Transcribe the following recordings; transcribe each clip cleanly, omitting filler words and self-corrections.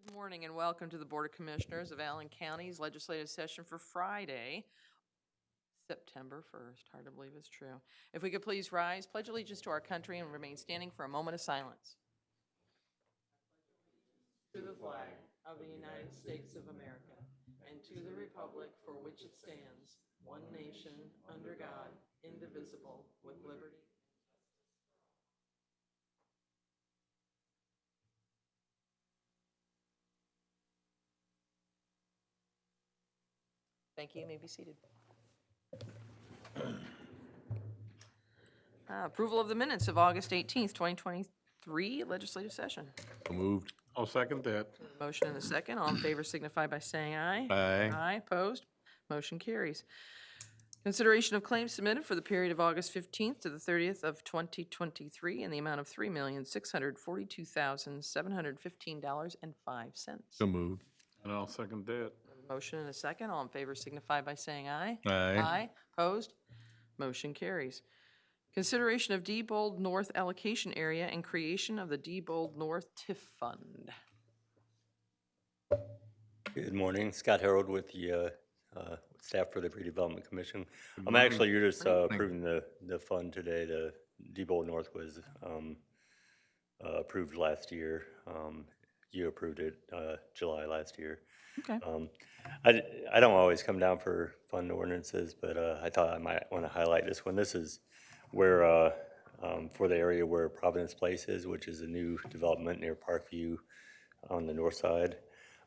Good morning and welcome to the Board of Commissioners of Allen County's legislative session for Friday, September 1st. Hard to believe it's true. If we could please rise, pledge allegiance to our country, and remain standing for a moment of silence. To the flag of the United States of America and to the republic for which it stands, one nation, under God, indivisible, with liberty. Thank you. You may be seated. Approval of the minutes of August 18th, 2023 legislative session. So moved. I'll second that. Motion and a second. All in favor signify by saying aye. Aye. Aye, opposed? Motion carries. Consideration of claims submitted for the period of August 15th to the 30th of 2023 in the amount of $3,642,715.05. So moved. And I'll second that. Motion and a second. All in favor signify by saying aye. Aye. Aye, opposed? Motion carries. Consideration of Diebold North allocation area and creation of the Diebold North TIF Fund. Good morning, Scott Harold with the staff for the Redevelopment Commission. Actually, you're just approving the fund today. The Diebold North was approved last year. You approved it July last year. Okay. I don't always come down for fund ordinances, but I thought I might want to highlight this one. This is where, for the area where Providence Place is, which is a new development near Parkview on the north side.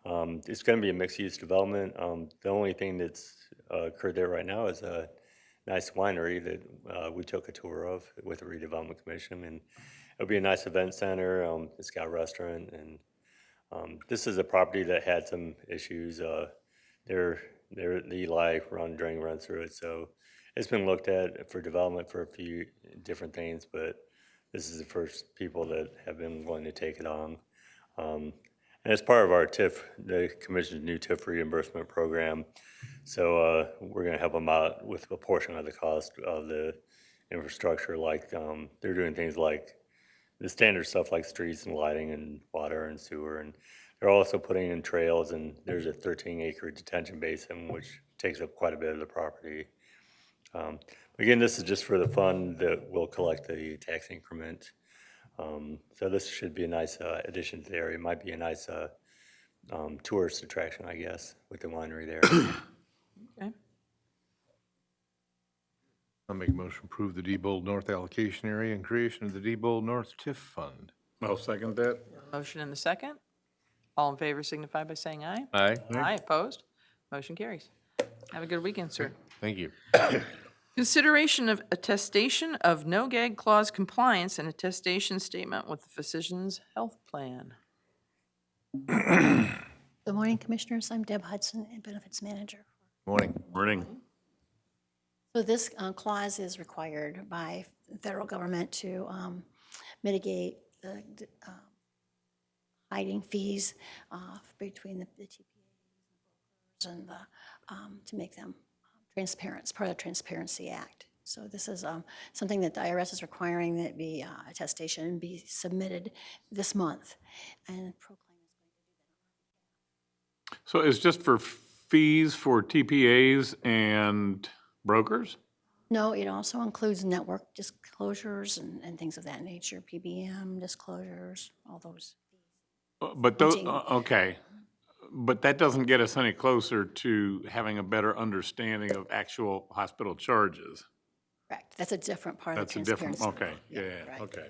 It's going to be a mixed-use development. The only thing that's occurred there right now is a nice winery that we took a tour of with the Redevelopment Commission, and it'll be a nice event center. It's got a restaurant, and this is a property that had some issues. The Eli drain runs through it, so it's been looked at for development for a few different things, but this is the first people that have been willing to take it on. And as part of our TIF, the Commission's new TIF reimbursement program, so we're going to help them out with a portion of the cost of the infrastructure. Like they're doing things like the standard stuff like streets and lighting and water and sewer, and they're also putting in trails, and there's a 13-acre detention basin, which takes up quite a bit of the property. Again, this is just for the fund that will collect the tax increment. So this should be a nice addition to the area. It might be a nice tourist attraction, I guess, with the winery there. Okay. I'll make a motion to approve the Diebold North allocation area and creation of the Diebold North TIF Fund. I'll second that. Motion and a second. All in favor signify by saying aye. Aye. Aye, opposed? Motion carries. Have a good weekend, sir. Thank you. Consideration of attestation of no gag clause compliance and attestation statement with the Physicians Health Plan. Good morning, Commissioners. I'm Deb Hudson, Benefits Manager. Morning. Morning. So this clause is required by the federal government to mitigate the hiding fees between the TPAs and the to make them transparent. It's part of the Transparency Act. So this is something that the IRS is requiring that be attestation be submitted this month, and Proclaim is going to do that. So it's just for fees for TPAs and brokers? No, it also includes network disclosures and things of that nature, PBM disclosures, all those. But those, Hunting. okay. But that doesn't get us any closer to having a better understanding of actual hospital charges. Correct. That's a different part of That's the a different, transparency. okay, yeah, correct. okay.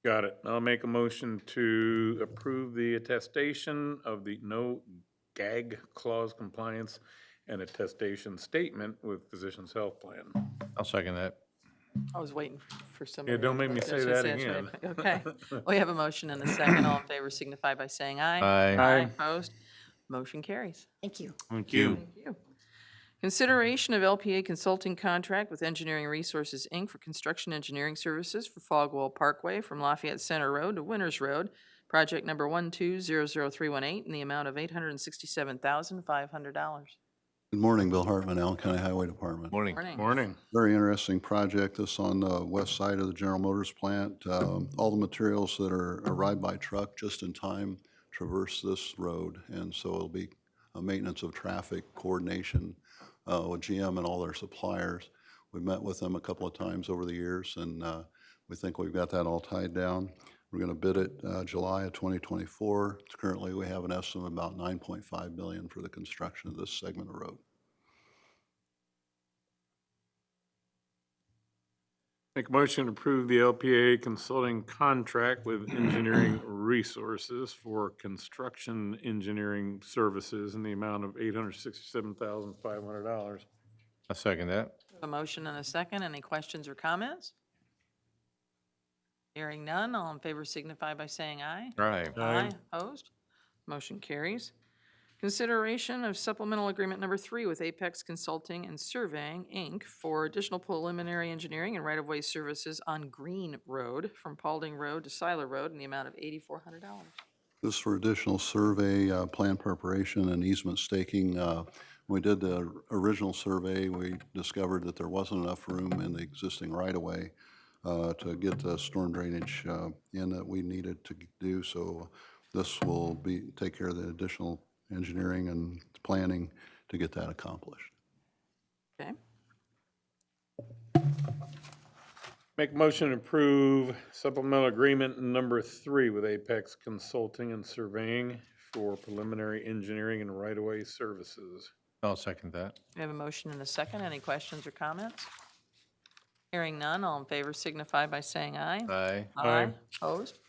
Got it. I'll make a motion to approve the attestation of the no gag clause compliance and attestation statement with Physicians Health Plan. I'll second that. I was waiting for somebody. Yeah, don't make me say that again. Okay. We have a motion and a second. All in favor signify by saying aye. Aye. Aye. Opposed? Motion carries. Thank you. Thank you. Thank you. Consideration of LPA consulting contract with Engineering Resources, Inc. for construction engineering services for Fogwell Parkway from Lafayette Center Road to Winters Road, project number 1200318, in the amount of $867,500. Good morning, Bill Hartman, Allen County Highway Department. Morning. Morning. Morning. Very interesting project. This on the west side of the General Motors plant. All the materials that are arrived by truck just in time traverse this road. And so it'll be a maintenance of traffic coordination with GM and all their suppliers. We've met with them a couple of times over the years, and we think we've got that all tied down. We're going to bid it July of 2024. Currently, we have an estimate of about $9.5 million for the construction of this segment of road. Make a motion to approve the LPA consulting contract with Engineering Resources for construction engineering services in the amount of $867,500. I second that. A motion and a second. Any questions or comments? Hearing none, all in favor signify by saying aye. Aye. Opposed? Motion carries. Consideration of supplemental agreement number 3 with Apex Consulting and Surveying, Inc. for additional preliminary engineering and right-of-way services on Green Road from Paulding Road to Seiler Road in the amount of $8,400. This is for additional survey, plan preparation, and easement staking. When we did the original survey, we discovered that there wasn't enough room in the existing right-of-way to get the storm drainage in that we needed to do. So this will take care of the additional engineering and planning to get that accomplished. Okay. Make a motion to approve supplemental agreement number 3 with Apex Consulting and Surveying for preliminary engineering and right-of-way services. I'll second that. We have a motion and a second. Any questions or comments? Hearing none, all in favor signify by saying aye. Aye. Aye. Opposed?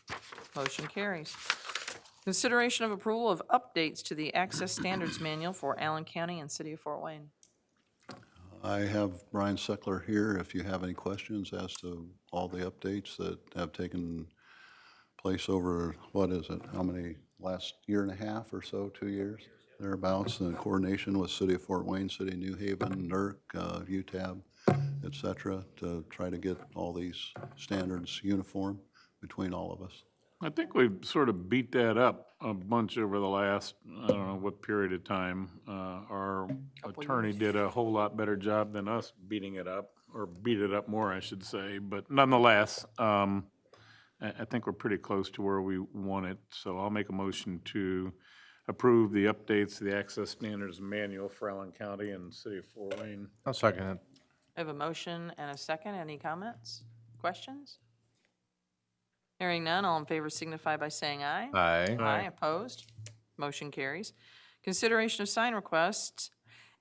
Motion carries. Consideration of approval of updates to the Access Standards Manual for Allen County and City of Fort Wayne. I have Brian Seckler here if you have any questions as to all the updates that have taken place over, what is it, how many, last year and a half or so, 2 years, thereabouts, in coordination with City of Fort Wayne, City of New Haven, NERC, UTAB, et cetera, to try to get all these standards uniform between all of us. I think we've sort of beat that up a bunch over the last, I don't know what period of time. Our attorney did a whole lot better job than us beating it up, or beat it up more, I should say. But nonetheless, I think we're pretty close to where we want it. So I'll make a motion to approve the updates to the Access Standards Manual for Allen County and City of Fort Wayne. I'll second it. I have a motion and a second. Any comments? Questions? Hearing none, all in favor signify by saying aye. Aye. Aye. Opposed? Motion carries. Consideration of sign requests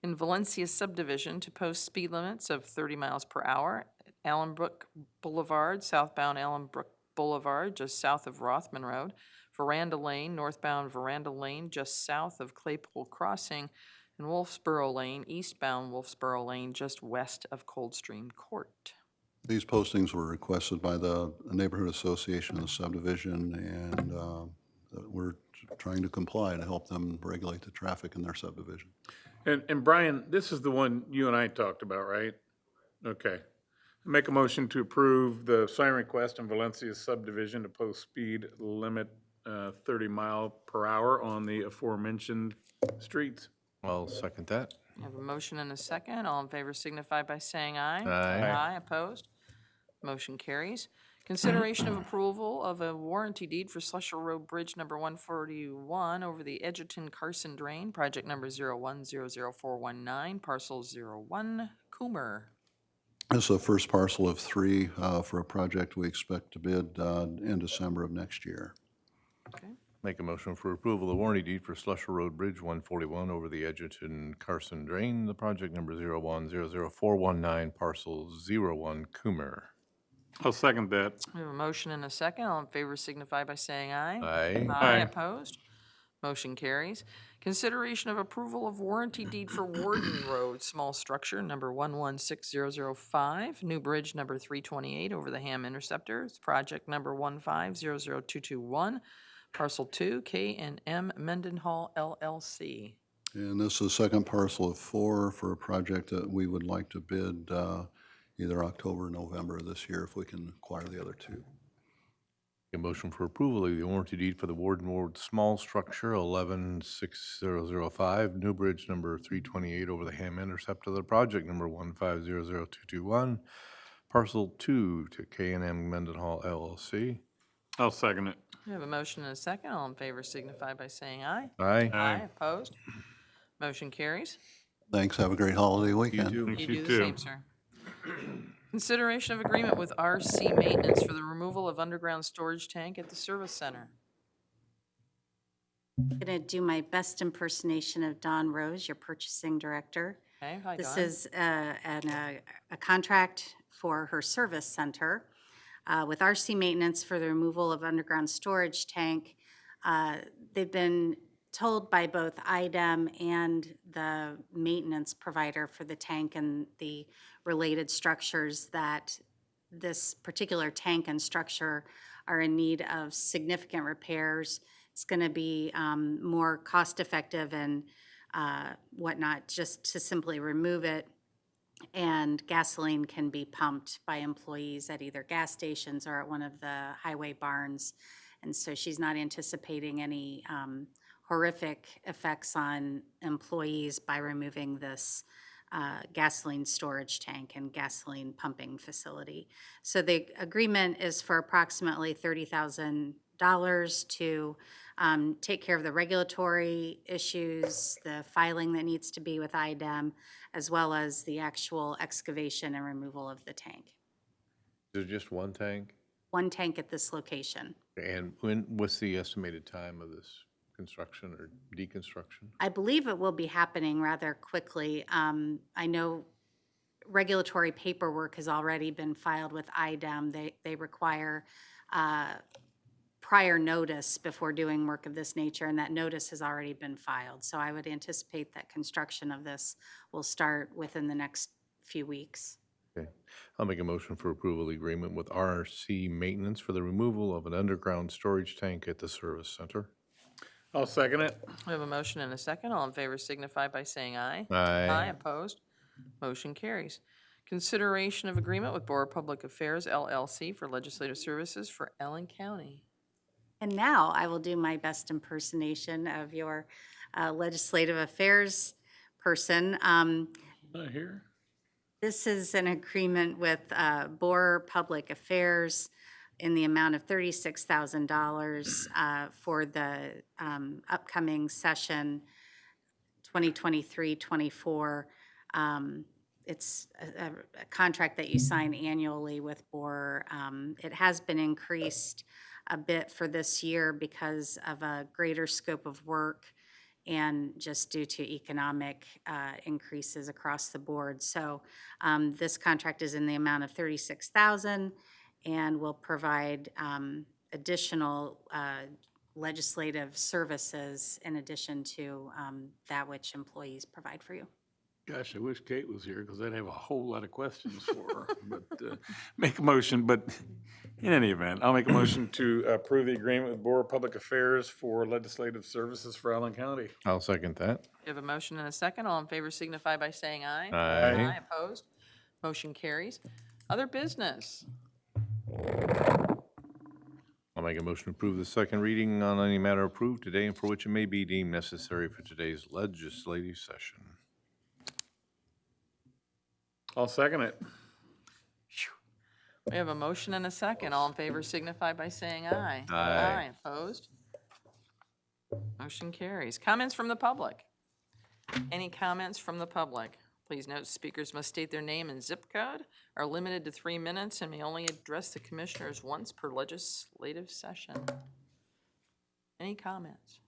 in Valencia subdivision to post speed limits of 30 miles per hour at Allenbrook Boulevard, southbound Allenbrook Boulevard, just south of Rothman Road, Veranda Lane, northbound Veranda Lane, just south of Claypool Crossing, and Wolfsboro Lane, eastbound Wolfsboro Lane, just west of Coldstream Court. These postings were requested by the neighborhood association of the subdivision, and we're trying to comply to help them regulate the traffic in their subdivision. And Brian, this is the one you and I talked about, right? Okay. Make a motion to approve the sign request in Valencia subdivision to post speed limit 30 mile per hour on the aforementioned streets. I'll second that. I have a motion and a second. All in favor signify by saying aye. Aye. Aye. Opposed? Motion carries. Consideration of approval of a warranty deed for Slusher Road Bridge number 141 over the Edgerton Carson Drain, project number 0100419, parcel 01, Coomer. This is the first parcel of 3 for a project we expect to bid in December of next year. Okay. Make a motion for approval of warranty deed for Slusher Road Bridge 141 over the Edgerton Carson Drain, the project number 0100419, parcel 01, Coomer. I'll second that. We have a motion and a second. All in favor signify by saying aye. Aye. Aye. Aye. Opposed? Motion carries. Consideration of approval of warranty deed for Warden Road, small structure, number 116005, new bridge number 328 over the Ham Interceptor. It's project number 1500221, parcel 2, K&M Mendenhall LLC. And this is the second parcel of 4 for a project that we would like to bid either October or November of this year if we can acquire the other 2. A motion for approval of the warranty deed for the Warden Ward Small Structure 116005, New Bridge number 328 over the Ham Intercept of the project number 1500221, parcel 2 to k and M Mendenhall LLC. I'll second it. We have a motion and a second. All in favor signify by saying aye. Aye. Aye. Opposed? Motion carries. Thanks, have a great holiday weekend. Thanks, You do the too. same, sir. Consideration of agreement with RC Maintenance for the removal of underground storage tank at the service center. I'm going to do my best impersonation of Dawn Rose, your purchasing director. Okay, hi, This Dawn. is a contract for her service center with RC Maintenance for the removal of underground storage tank. They've been told by both IDEM and the maintenance provider for the tank and the related structures that this particular tank and structure are in need of significant repairs. It's going to be more cost-effective and whatnot, just to simply remove it. And gasoline can be pumped by employees at either gas stations or at one of the highway barns. And so she's not anticipating any horrific effects on employees by removing this gasoline storage tank and gasoline pumping facility. So the agreement is for approximately $30,000 to take care of the regulatory issues, the filing that needs to be with IDEM, as well as the actual excavation and removal of the tank. Is there just one tank? One tank at this location. And what's the estimated time of this construction or deconstruction? I believe it will be happening rather quickly. I know regulatory paperwork has already been filed with IDEM. They require prior notice before doing work of this nature, and that notice has already been filed. So I would anticipate that construction of this will start within the next few weeks. Okay. I'll make a motion for approval of the agreement with RC Maintenance for the removal of an underground storage tank at the service center. I'll second it. We have a motion and a second. All in favor signify by saying aye. Aye. Opposed? Motion carries. Consideration of agreement with Board of Public Affairs LLC for legislative services for Allen County. And now I will do my best impersonation of your legislative affairs person. Not here. This is an agreement with Boer Public Affairs in the amount of $36,000 for the upcoming session 2023-24. It's a contract that you sign annually with Boer. It has been increased a bit for this year because of a greater scope of work and just due to economic increases across the board. So this contract is in the amount of $36,000 and will provide additional legislative services in addition to that which employees provide for you. Gosh, I wish Kate was here because I'd have a whole lot of questions for her. But make a motion, but in any event, I'll make a motion to approve the agreement with Board of Public Affairs for legislative services for Allen County. I'll second that. We have a motion and a second. All in favor signify by saying aye. Aye. Opposed? Motion carries. Other business. I'll make a motion to approve the second reading on any matter approved today and for which it may be deemed necessary for today's legislative session. I'll second it. We have a motion and a second. All in favor signify by saying aye. Aye. Opposed? Motion carries. Comments from the public? Any comments from the public? Please note speakers must state their name and zip code, are limited to 3 minutes, and may only address the commissioners once per legislative session. Any comments?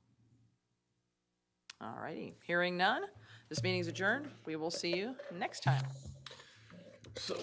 All righty. Hearing none, this meeting is adjourned. We will see you next time. So